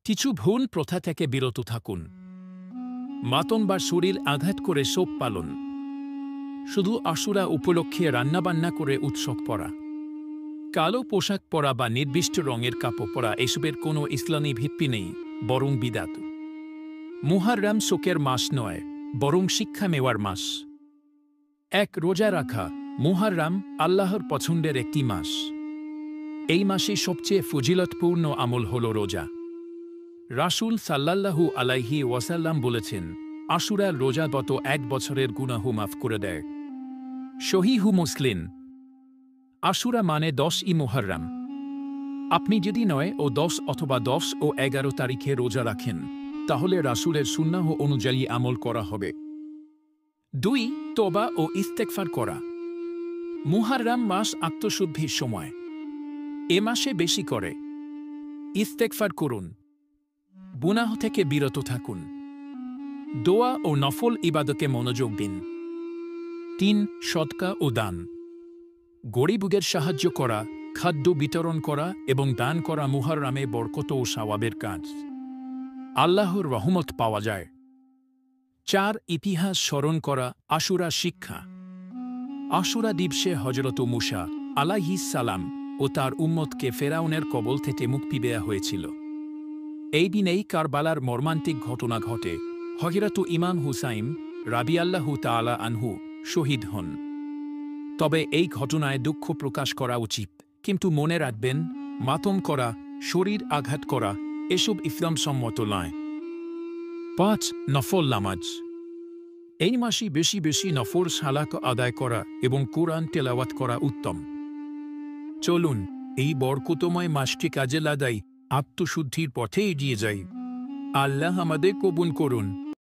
কিছু ভুল প্রথা থেকে বিরত থাকুন। মাতন বা শরীর আঘাত করে শোক পালন, শুধু আশুরা উপলক্ষে রান্নাবান্না করে উৎসব পড়া, কালো পোশাক পরা বা নির্দিষ্ট রঙের কাপড় পরা এসবের কোনো ইসলামী ভিত্তি নেই, বরং বিদাত। মুহাররম শোকের মাস নয়, বরং শিক্ষা নেওয়ার মাস। রোজা রাখা। মুহাররম আল্লাহর পছন্দের একটি মাস। এই মাসে সবচেয়ে ফজিলতপূর্ণ আমল হল রোজা। রাসূল সাল্লাল্লাহু আলাইহি ওয়াসাল্লাম বলেছেন, আশুরার রোজা গত 1 বছরের গুনাহ মাফ করে দেয়। সহিহ মুসলিম। আশুরা মানে 10ই মুহররম। আপনি যদি 9 ও 10 অথবা 10 ও 11 তারিখে রোজা রাখেন, তাহলে রাসূলের সুন্নাহ অনুযায়ী আমল করা হবে। 2 তওবা ও ইস্তেগফার করা। মুহররম মাস আত্মশুদ্ধির সময়। এ মাসে বেশি করে ইস্তেগফার করুন, গুনাহ থেকে বিরত থাকুন, দোয়া ও নফল ইবাদতে মনোযোগ দিন। 3 সদকা ও দান। গরিবদের সাহায্য করা, খাদ্য বিতরণ করা এবং দান করা মুহররমে বরকত ও সওয়াবের কাজ। আল্লাহর রহমত পাওয়া যায়। 4 ইতিহাস স্মরণ করা। আশুরা শিক্ষা। আশুরা দিবসে হযরত মূসা আলাইহিস সালাম ও তার উম্মতকে ফেরাউনের কবল থেকে মুক্তি দেয়া হয়েছিল। এই দিনেই কারবালার মর্মান্তিক ঘটনা ঘটে। হযরত ইমাম হুসাইন রাদিয়াল্লাহু তাআলা আনহু শহীদ হন। তবে এই ঘটনায় দুঃখ প্রকাশ করা উচিত, কিন্তু মনে রাখবেন, মাতম করা, শরীর আঘাত করা এসব ইসলামসম্মত নয়। 5 নফল নামাজ। এই মাসে বেশি বেশি নফল সালাত আদায় করা এবং কোরআন তেলাওয়াত করা উত্তম। চলুন এই বরকতময় মাসটি কাজে লাগাই, আত্মশুদ্ধির পথে এগিয়ে যাই। আল্লাহ আমাদের কবুল করুন।